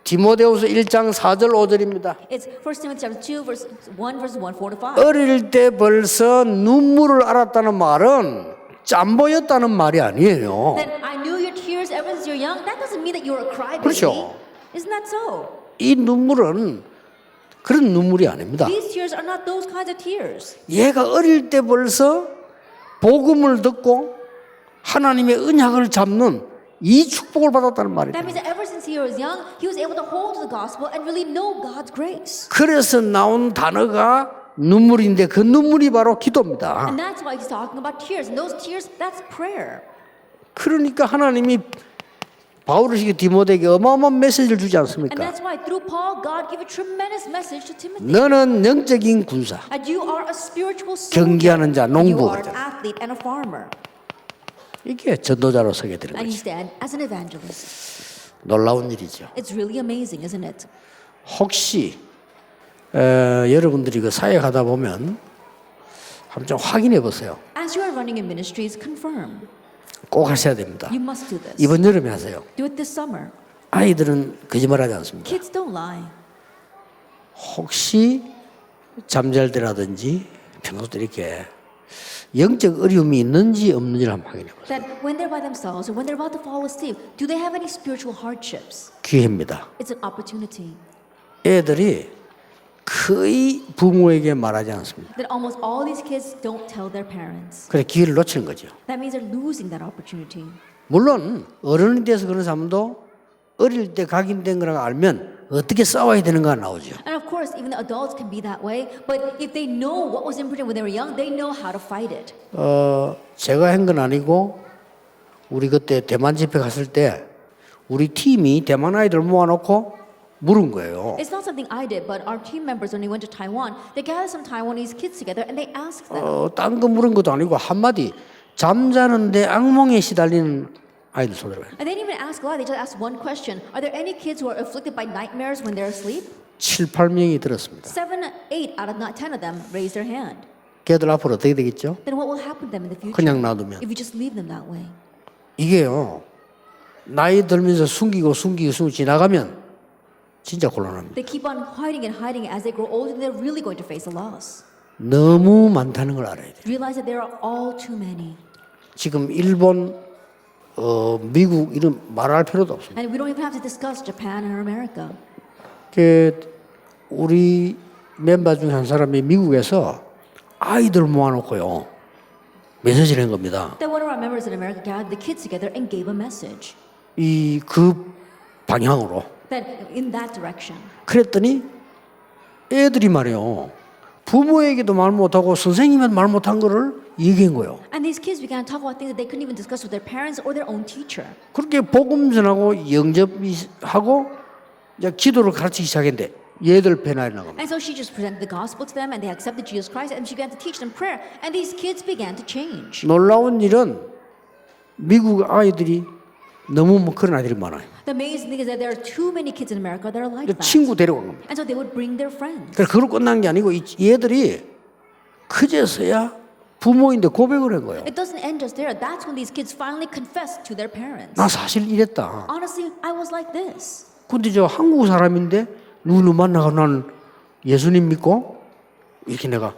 디모데후서 1장 4절 5절입니다. It's 1 Timothy chapter 2, verse 1, verses 1, 4 to 5. 어릴 때 벌써 눈물을 알았다는 말은 짬 보였다는 말이 아니에요. Then I knew your tears ever since you're young. That doesn't mean that you're a crybaby. 그렇죠. Isn't that so? 이 눈물은 그런 눈물이 아닙니다. These tears are not those kinds of tears. 얘가 어릴 때 벌써 복음을 듣고 하나님의 언약을 잡는 이 축복을 받았다는 말이에요. That means that ever since he was young, he was able to hold to the gospel and really know God's grace. 그래서 나온 단어가 눈물인데 그 눈물이 바로 기도입니다. And that's why he's talking about tears. And those tears, that's prayer. 그러니까 하나님이 바울에게 디모데에게 어마어마한 메시지를 주지 And 않습니까? that's why through Paul, God gave a tremendous message to Timothy. 너는 영적인 군사, And you are a spiritual soldier. 경기하는 자, You are 농부거든. an athlete and a farmer. 이게 전도자로 서게 되는 And you 거죠. stand as an evangelist. 놀라운 일이죠. It's really amazing, isn't it? 혹시 여러분들이 그 사역하다 보면 한번 좀 확인해 보세요. As you are running in ministries, confirm. 꼭 하셔야 됩니다. You must do this. 이번 여름에 하세요. Do it this summer. 아이들은 거짓말하지 않습니다. Kids don't lie. 혹시 잠잘 때라든지 평소 때 이렇게 영적 어려움이 있는지 없는지를 한번 확인해 보세요. That when they're by themselves or when they're about to fall asleep, do they have any spiritual hardships? 기회입니다. It's an opportunity. 애들이 거의 부모에게 말하지 않습니다. That almost all these kids don't tell their parents. 그래 기회를 놓치는 거죠. That means they're losing that opportunity. 물론 어른이 돼서 그런 사람도 어릴 때 각인된 거라고 알면 어떻게 싸워야 되는가 나오죠. And of course, even the adults can be that way. But if they know what was imprinted when they were young, they know how to fight it. 제가 한 건 아니고 우리 그때 대만 집회 갔을 때 우리 팀이 대만 아이들 모아놓고 물은 거예요. It's not something I did, but our team members, when we went to Taiwan, they gathered some Taiwanese kids together and they asked them. 딴 거 물은 것도 아니고 한마디 잠자는데 악몽에 시달리는 아이들 소리를 해요. And they didn't even ask a lot. They just asked one question. Are there any kids who are afflicted by nightmares when they're asleep? 7, 8명이 들었습니다. 7, 8 out of 10 of them raised their hand. 걔들 앞으로 어떻게 되겠죠? Then what will happen to them in the future 그냥 놔두면. if you just leave them that way? 이게요. 나이 들면서 숨기고 지나가면 진짜 곤란합니다. They keep on hiding as they grow older, they're really going to face a loss. 너무 많다는 걸 알아야 돼요. Realize that there are all too many. 지금 일본, 미국 이런 말할 필요도 없습니다. And we don't even have to discuss Japan or America. 우리 멤버 중 한 사람이 미국에서 아이들 모아놓고요. 메시지를 한 겁니다. Then one of our members in America gathered the kids together and gave a message. 그 방향으로. That in that direction. 그랬더니 애들이 말이요. 부모에게도 말 못하고 선생님한테 말 못한 거를 얘기한 거예요. And these kids began to talk about things that they couldn't even discuss with their parents or their own teacher. 그렇게 복음 전하고 영접하고 이제 기도를 가르치기 시작했는데 얘들 배나리 나갑니다. And so she just presented the gospel to them and they accepted Jesus Christ and she began to teach them prayer and these kids began to change. 놀라운 일은 미국 아이들이 너무 그런 아이들이 많아요. The amazing thing is that there are too many kids in America that are like that. 친구 데려간 겁니다. And so they would bring their friends. 그래서 그걸 끝난 게 아니고 얘들이 그제서야 부모인데 고백을 한 거예요. It doesn't end just there. That's when these kids finally confessed to their parents. 나 사실 이랬다. Honestly, I was like this. 근데 저 한국 사람인데 누구 만나고 나는 예수님 믿고 이렇게 내가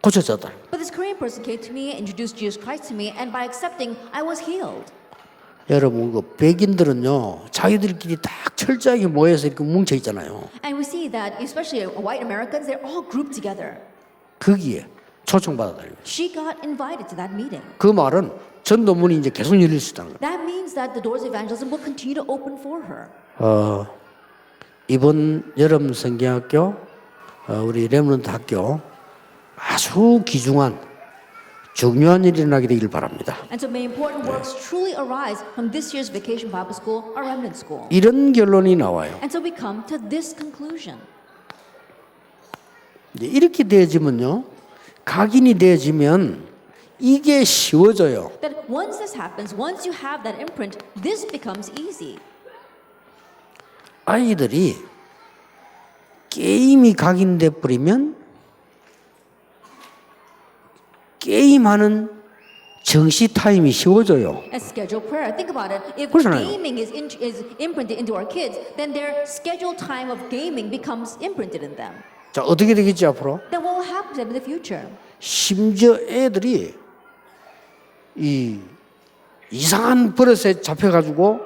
고쳐졌다. But this Korean person came to me, introduced Jesus Christ to me, and by accepting, I was healed. 여러분 그 백인들은요 자기들끼리 딱 철저하게 모여서 이렇게 뭉쳐 있잖아요. And we see that, especially white Americans, they're all grouped together. 거기에 초청받아다니고. She got invited to that meeting. 그 말은 전도문이 이제 계속 열릴 수 있다는 거예요. That means that the doors of evangelism will continue to open for her. 이번 여름 성경학교 우리 렘넌트 학교 아주 귀중한 중요한 일이 일어나게 되길 바랍니다. And so may important works truly arise from this year's Vacation Bible School, our remnant school. 이런 결론이 나와요. And so we come to this conclusion. 이제 이렇게 되어지면요, 각인이 되어지면 이게 쉬워져요. That once this happens, once you have that imprint, this becomes easy. 아이들이 게임이 각인돼 버리면 게임하는 정시 타임이 쉬워져요. And scheduled prayer. Think about it. If 그렇잖아요. gaming is imprinted into our kids, then their scheduled time of gaming becomes imprinted in them. 자, 어떻게 되겠지 앞으로? Then what will happen to them in the future? 심지어 애들이 이 이상한 버릇에 잡혀가지고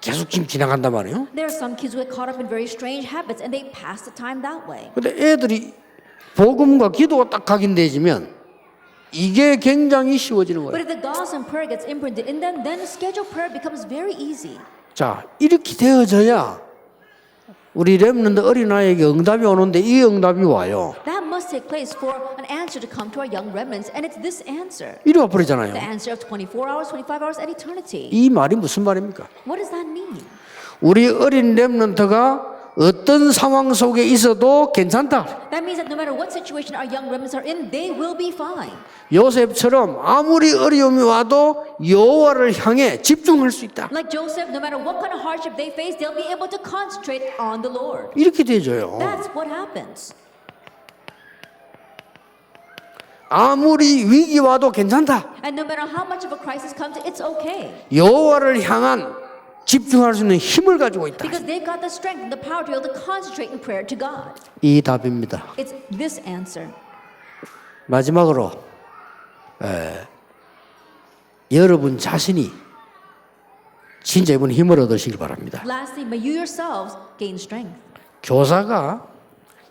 계속 지금 지나간단 말이에요. There are some kids who get caught up in very strange habits and they pass the time that way. 근데 애들이 복음과 기도가 딱 각인되어지면 이게 굉장히 쉬워지는 But 거예요. if the gospel and prayer gets imprinted in them, then scheduled prayer becomes very easy. 자, 이렇게 되어져야 우리 렘넌트 어린아이에게 응답이 오는데 이 응답이 와요. That must take place for an answer to come to our young remnants, and it's this answer. 이리 The 와버리잖아요. answer of 24 hours, 25 hours, and eternity. 이 말이 무슨 말입니까? What does that mean? 우리 어린 렘넌트가 어떤 상황 속에 있어도 괜찮다. That means that no matter what situation our young remnants are in, they will be fine. 요셉처럼 아무리 어려움이 와도 여호와를 향해 집중할 수 있다. Like Joseph, no matter what kind of hardship they face, they'll be able to concentrate on the Lord. 이렇게 되져요. That's what happens. 아무리 위기 와도 괜찮다. And no matter how much of a crisis comes, it's okay. 여호와를 향한 집중할 수 있는 힘을 가지고 있다. Because they've got the strength and the power to be able to concentrate in prayer to God. 이 답입니다. It's this answer. 마지막으로 여러분 자신이 진짜 이번 힘을 얻으시길 바랍니다. Lastly, may you yourselves gain strength. 교사가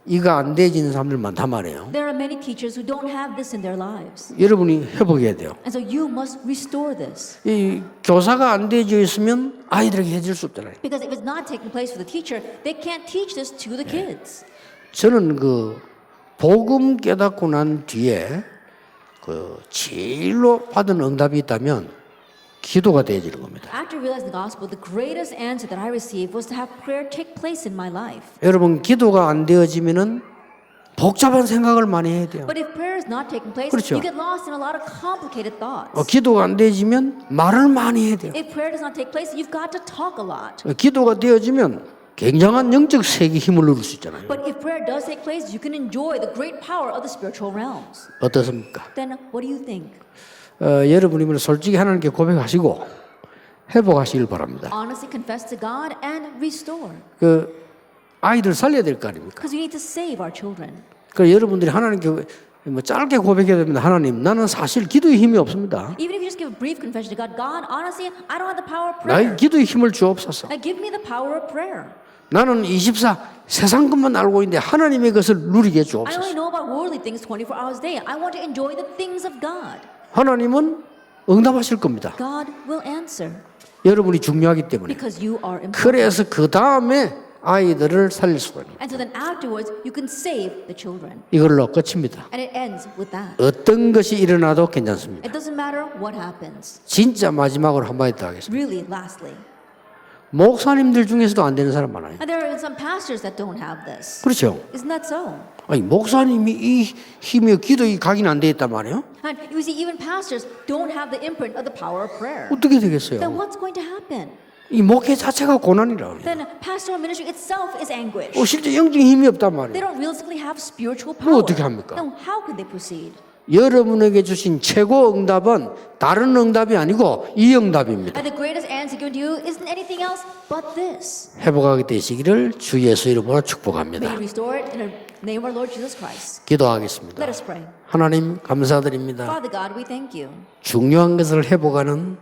이가 안 되어지는 사람들 많단 말이에요. There are many teachers who don't have this in their lives. 여러분이 회복해야 돼요. And so you must restore this. 이 교사가 안 되어져 있으면 아이들에게 해줄 수 없잖아요. Because if it's not taking place for the teacher, they can't teach this to the kids. 저는 그 복음 깨닫고 난 뒤에 그 제일로 받은 응답이 있다면 기도가 되어지는 겁니다. After realizing the gospel, the greatest answer that I received was to have prayer take place in my life. 여러분 기도가 안 되어지면은 복잡한 생각을 많이 해야 돼요. But if prayer is not taking place, 그렇죠. you get lost in a lot of complicated thoughts. 기도가 안 되어지면 말을 많이 해야 돼요. If prayer does not take place, you've got to talk a lot. 기도가 되어지면 굉장한 영적 세계 힘을 누릴 수 있잖아요. But if prayer does take place, you can enjoy the great power of the spiritual realms. 어떻습니까? Then what do you think? 여러분이 솔직히 하나님께 고백하시고 회복하시길 바랍니다. Honestly confess to God and restore. 그 아이들 살려야 될 거 아닙니까? Because we need to save our children. 그 여러분들이 하나님께 뭐 짧게 고백해야 됩니다. 하나님, 나는 사실 기도에 힘이 없습니다. Even if you just give a brief confession to God, God, honestly, I don't have the power of prayer. 나의 기도에 힘을 주옵소서. Give me the power of prayer. 나는 24 세상 것만 알고 있는데 하나님의 것을 누리게 I only 주옵소서. know about worldly things 24 hours a day. I want to enjoy the things of God. 하나님은 응답하실 겁니다. God will answer 여러분이 중요하기 때문에. because you are important. 그래서 그 다음에 아이들을 살릴 수가 있는 거예요. And so then afterwards, you can save the children. 이걸로 끝입니다. And it ends with that. 어떤 것이 일어나도 괜찮습니다. It doesn't matter what happens. 진짜 마지막으로 한마디 더 하겠습니다. Really, lastly. 목사님들 중에서도 안 되는 사람 많아요. And there are some pastors that don't have this. 그렇죠. Isn't that so? 아니 목사님이 이 힘이 기도에 각인 안 돼 있단 말이에요. And you see, even pastors don't have the imprint of the power of prayer. 어떻게 Then 되겠어요? what's going to happen? 이 목회 자체가 고난이라 그래요. Then pastoral ministry itself is anguish. 실제 영적인 힘이 없단 They 말이에요. don't realistically have spiritual 그럼 power. 어떻게 합니까? Then how can they proceed? 여러분에게 주신 최고 응답은 다른 응답이 아니고 이 응답입니다. And the greatest answer given to you isn't anything else but this. 회복하게 되시기를 주 예수 이름으로 May 축복합니다. you restore it in the name of our Lord Jesus Christ. 기도하겠습니다. Let us pray. 하나님 감사드립니다. Father God, we thank you. 중요한 것을 회복하는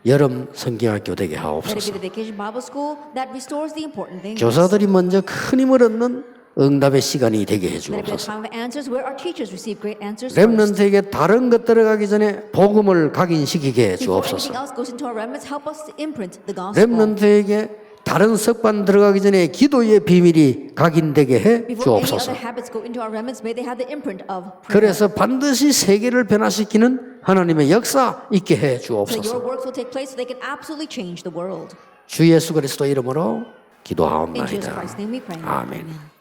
여름 성경학교 되게 Let it be 하옵소서. the vacation Bible school that restores the important things. 교사들이 먼저 큰 힘을 얻는 응답의 시간이 되게 해 Let it be a 주옵소서. time of answers where our teachers receive great answers first. 렘넌트에게 다른 것 들어가기 전에 복음을 각인시키게 해 Before 주옵소서. anything else goes into our remnants, help us to imprint the gospel. 렘넌트에게 다른 습관 들어가기 전에 기도의 비밀이 각인되게 해 Before any 주옵소서. other habits go into our remnants, may they have the imprint of prayer. 그래서 반드시 세계를 변화시키는 하나님의 역사 있게 해 So your 주옵소서. works will take place so they can absolutely change the world. 주 예수 그리스도 이름으로 In Jesus 기도하옵나이다. Christ's name we pray. 아멘.